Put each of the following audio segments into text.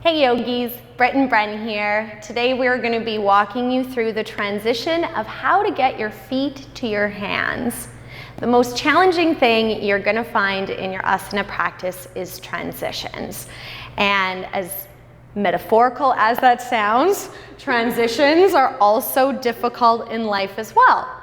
Hey yogis, Brit and Bren here. Today we're going to be walking you through the transition of how to get your feet to your hands. The most challenging thing you're going to find in your asana practice is transitions. And as metaphorical as that sounds, transitions are also difficult in life as well.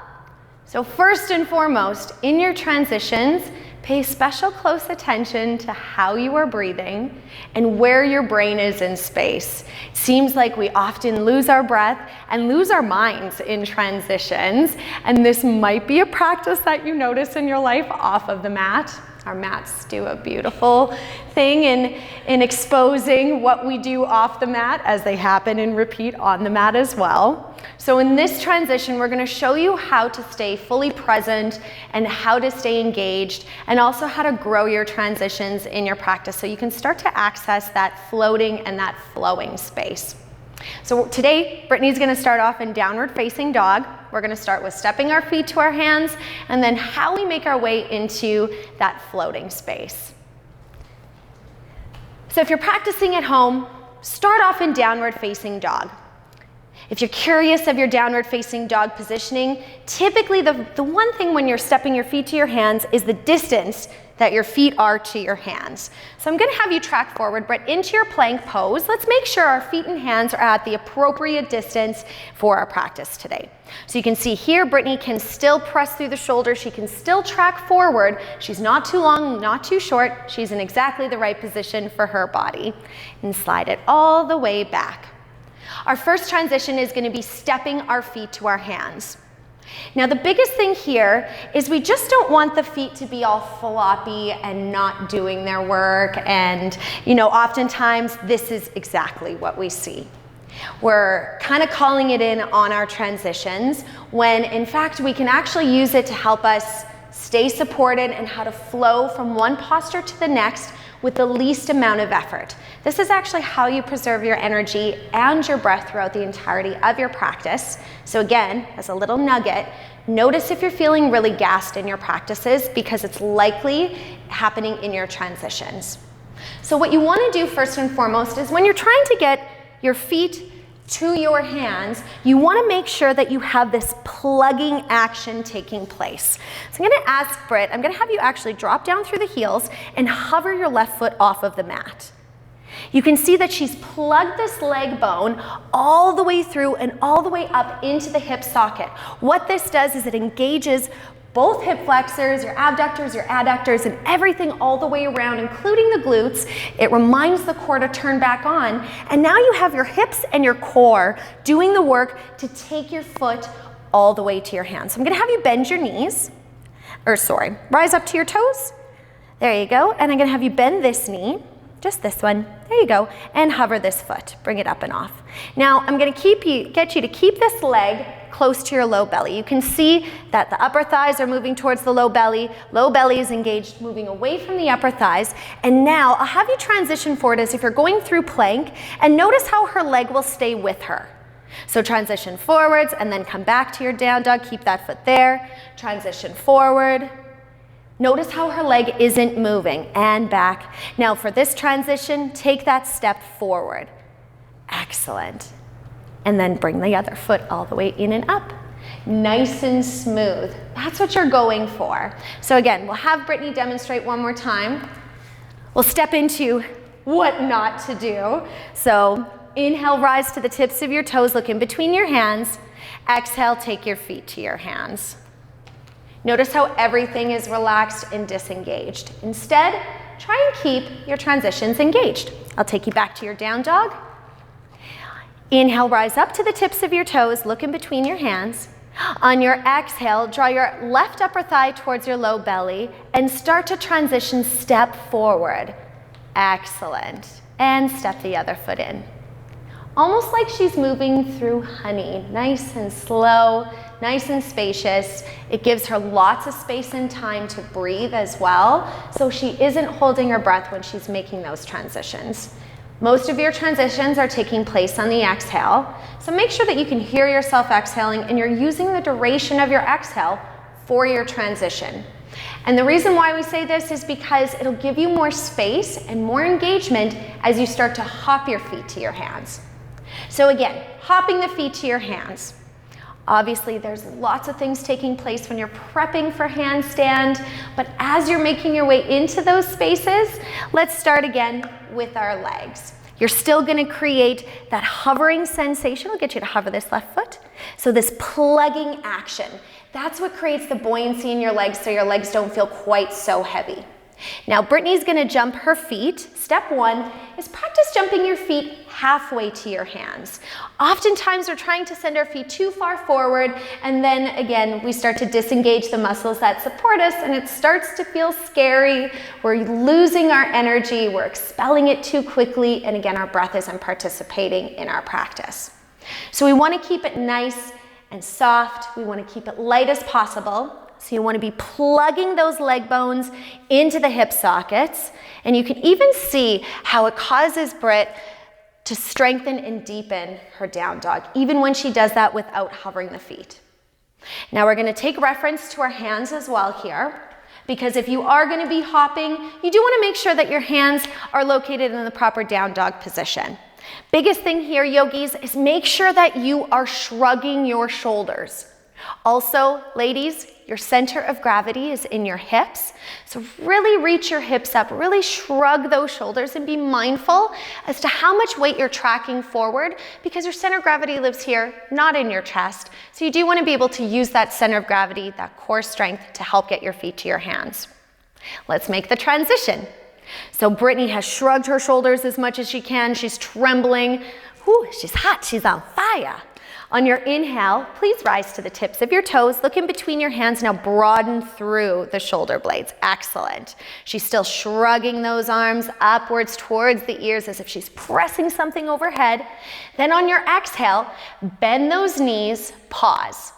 So first and foremost, in your transitions, pay special close attention to how you are breathing and where your brain is in space. It seems like we often lose our breath and lose our minds in transitions, and this might be a practice that you notice in your life off of the mat. Our mats do a beautiful thing in exposing what we do off the mat as they happen and repeat on the mat as well. So in this transition, we're going to show you how to stay fully present and how to stay engaged, and also how to grow your transitions in your practice so you can start to access that floating and that flowing space. So today, Brittany's going to start off in downward facing dog. We're going to start with stepping our feet to our hands and then how we make our way into that floating space. So if you're practicing at home, start off in downward facing dog. If you're curious of your downward facing dog positioning, typically the one thing when you're stepping your feet to your hands is the distance that your feet are to your hands. So I'm going to have you track forward, Britt, into your plank pose. Let's make sure our feet and hands are at the appropriate distance for our practice today. So you can see here, Brittany can still press through the shoulder. She can still track forward. She's not too long, not too short. She's in exactly the right position for her body. And slide it all the way back. Our first transition is going to be stepping our feet to our hands. Now the biggest thing here is we just don't want the feet to be all floppy and not doing their work, and oftentimes this is exactly what we see. We're kind of calling it in on our transitions when in fact we can actually use it to help us stay supported and how to flow from one posture to the next with the least amount of effort. This is actually how you preserve your energy and your breath throughout the entirety of your practice. So again, as a little nugget, notice if you're feeling really gassed in your practices because it's likely happening in your transitions. So what you want to do first and foremost is when you're trying to get your feet to your hands, you want to make sure that you have this plugging action taking place. So I'm going to ask Britt, I'm going to have you actually drop down through the heels and hover your left foot off of the mat. You can see that she's plugged this leg bone all the way through and all the way up into the hip socket. What this does is it engages both hip flexors, your abductors, your adductors, and everything all the way around, including the glutes. It reminds the core to turn back on. And now you have your hips and your core doing the work to take your foot all the way to your hands. So I'm gonna have you bend your knees, rise up to your toes. There you go. And I'm gonna have you bend this knee, just this one. There you go. And hover this foot, bring it up and off. Now I'm gonna get you to keep this leg close to your low belly. You can see that the upper thighs are moving towards the low belly is engaged, moving away from the upper thighs. And now I'll have you transition forward as if you're going through plank, and notice how her leg will stay with her. So transition forwards and then come back to your down dog, keep that foot there, transition forward. Notice how her leg isn't moving, and back. Now for this transition, take that step forward. Excellent. And then bring the other foot all the way in and up. Nice and smooth. That's what you're going for. So again, we'll have Brittany demonstrate one more time. We'll step into what not to do. So inhale, rise to the tips of your toes, look in between your hands. Exhale, take your feet to your hands. Notice how everything is relaxed and disengaged. Instead, try and keep your transitions engaged. I'll take you back to your down dog. Inhale, rise up to the tips of your toes, look in between your hands. On your exhale, draw your left upper thigh towards your low belly and start to transition, step forward. Excellent. And step the other foot in. Almost like she's moving through honey, nice and slow, nice and spacious. It gives her lots of space and time to breathe as well, so she isn't holding her breath when she's making those transitions. Most of your transitions are taking place on the exhale, so make sure that you can hear yourself exhaling and you're using the duration of your exhale for your transition. And the reason why we say this is because it'll give you more space and more engagement as you start to hop your feet to your hands. So again, hopping the feet to your hands. Obviously, there's lots of things taking place when you're prepping for handstand, but as you're making your way into those spaces, let's start again with our legs. You're still gonna create that hovering sensation. I'll get you to hover this left foot. So this plugging action, that's what creates the buoyancy in your legs so your legs don't feel quite so heavy. Now, Brittany's gonna jump her feet. Step one is practice jumping your feet halfway to your hands. Oftentimes, we're trying to send our feet too far forward, and then again, we start to disengage the muscles that support us, and it starts to feel scary. We're losing our energy, we're expelling it too quickly, and again, our breath isn't participating in our practice. So we wanna keep it nice and soft. We wanna keep it light as possible. So you want to be plugging those leg bones into the hip sockets. And you can even see how it causes Brit to strengthen and deepen her down dog, even when she does that without hovering the feet. Now we're going to take reference to our hands as well here, because if you are going to be hopping, you do want to make sure that your hands are located in the proper down dog position. Biggest thing here, yogis, is make sure that you are shrugging your shoulders. Also, ladies, your center of gravity is in your hips. So really reach your hips up, really shrug those shoulders and be mindful as to how much weight you're tracking forward because your center of gravity lives here, not in your chest. So you do want to be able to use that center of gravity, that core strength to help get your feet to your hands. Let's make the transition. So Brittany has shrugged her shoulders as much as she can. She's trembling. Whew, she's hot, she's on fire. On your inhale, please rise to the tips of your toes. Look in between your hands. Now broaden through the shoulder blades. Excellent. She's still shrugging those arms upwards towards the ears as if she's pressing something overhead. Then on your exhale, bend those knees, pause.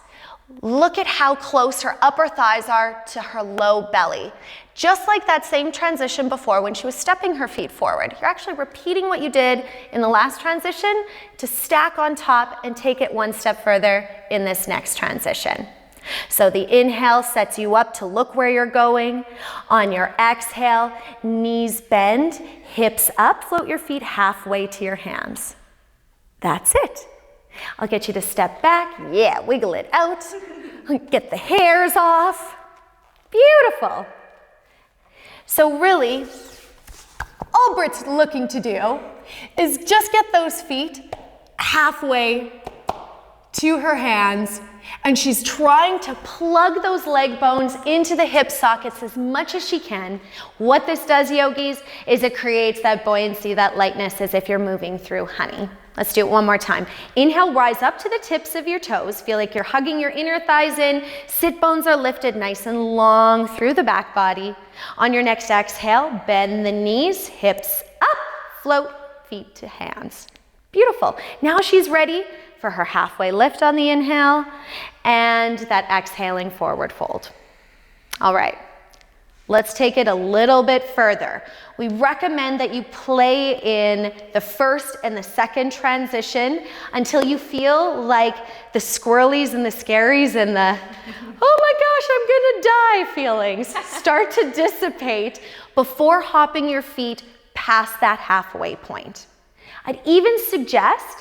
Look at how close her upper thighs are to her low belly. Just like that same transition before when she was stepping her feet forward. You're actually repeating what you did in the last transition to stack on top and take it one step further in this next transition. So the inhale sets you up to look where you're going. On your exhale, knees bend, hips up, float your feet halfway to your hands. That's it. I'll get you to step back. Yeah, wiggle it out. Get the hairs off. Beautiful. So really, all Brit's looking to do is just get those feet halfway to her hands, and she's trying to plug those leg bones into the hip sockets as much as she can. What this does, yogis, is it creates that buoyancy, that lightness as if you're moving through honey. Let's do it one more time. Inhale, rise up to the tips of your toes. Feel like you're hugging your inner thighs in. Sit bones are lifted nice and long through the back body. On your next exhale, bend the knees, hips up, float, feet to hands. Beautiful. Now she's ready for her halfway lift on the inhale and that exhaling forward fold. All right. Let's take it a little bit further. We recommend that you play in the first and the second transition until you feel like the squirrelies and the scaries and the, oh my gosh, I'm gonna die feelings start to dissipate before hopping your feet past that halfway point. I'd even suggest,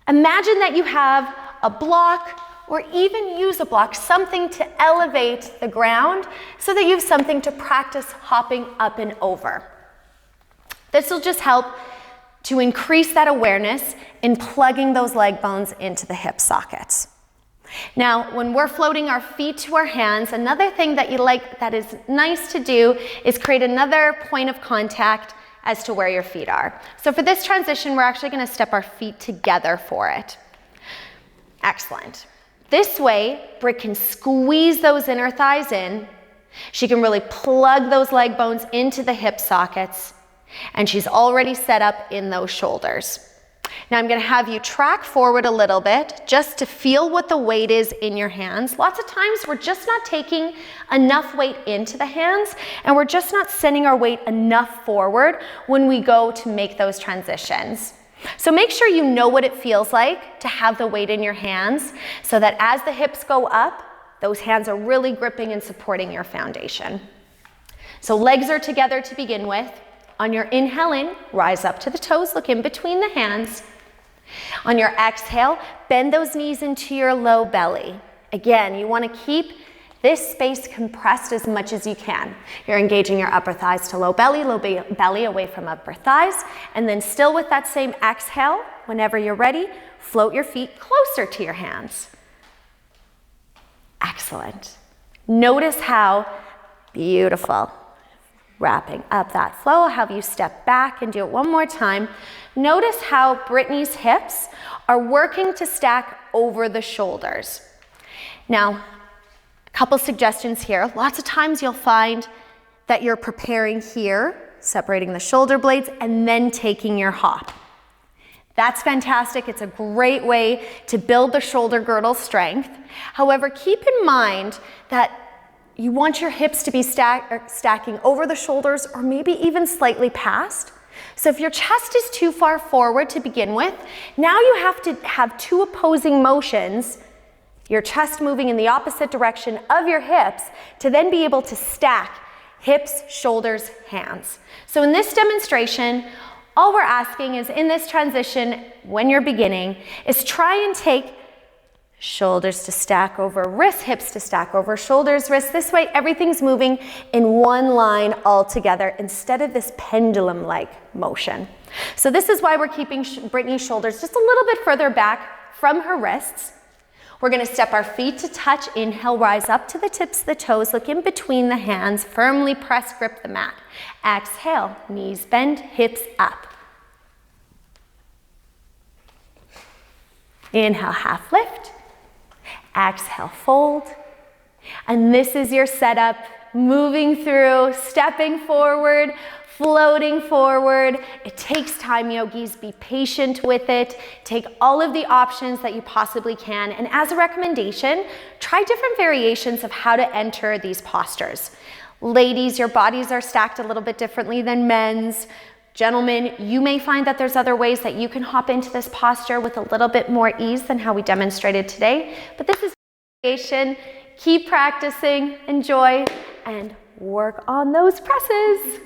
imagine that you have a block or even use a block, something to elevate the ground so that you have something to practice hopping up and over. This will just help to increase that awareness in plugging those leg bones into the hip sockets. Now, when we're floating our feet to our hands, another thing that is nice to do is create another point of contact as to where your feet are. So for this transition, we're actually going to step our feet together for it. Excellent. This way, Brit can squeeze those inner thighs in. She can really plug those leg bones into the hip sockets, and she's already set up in those shoulders. Now I'm going to have you track forward a little bit just to feel what the weight is in your hands. Lots of times we're just not taking enough weight into the hands, and we're just not sending our weight enough forward when we go to make those transitions. So make sure you know what it feels like to have the weight in your hands so that as the hips go up, Those hands are really gripping and supporting your foundation. So legs are together to begin with. On your inhale in, rise up to the toes, look in between the hands. On your exhale, bend those knees into your low belly. Again, you want to keep this space compressed as much as you can. You're engaging your upper thighs to low belly away from upper thighs, and then still with that same exhale, whenever you're ready, float your feet closer to your hands. Excellent. Notice how beautiful. Wrapping up that flow, I'll have you step back and do it one more time. Notice how Brittany's hips are working to stack over the shoulders. Now, a couple suggestions here. Lots of times you'll find that you're preparing here, separating the shoulder blades, and then taking your hop. That's fantastic. It's a great way to build the shoulder girdle strength. However, keep in mind that you want your hips to be stacking over the shoulders or maybe even slightly past. So if your chest is too far forward to begin with, now you have to have two opposing motions, your chest moving in the opposite direction of your hips, to then be able to stack hips, shoulders, hands. So in this demonstration, all we're asking is in this transition, when you're beginning, is try and take shoulders to stack over wrists, hips to stack over shoulders, wrists. This way, everything's moving in one line all together instead of this pendulum-like motion. So this is why we're keeping Brittany's shoulders just a little bit further back from her wrists. We're gonna step our feet to touch. Inhale, rise up to the tips of the toes. Look in between the hands. Firmly press, grip the mat. Exhale, knees bend, hips up. Inhale, half lift. Exhale, fold. And this is your setup, moving through, stepping forward, floating forward. It takes time, yogis. Be patient with it. Take all of the options that you possibly can. And as a recommendation, try different variations of how to enter these postures. Ladies, your bodies are stacked a little bit differently than men's. Gentlemen, you may find that there's other ways that you can hop into this posture with a little bit more ease than how we demonstrated today. But this is variation. Keep practicing, enjoy, and work on those presses.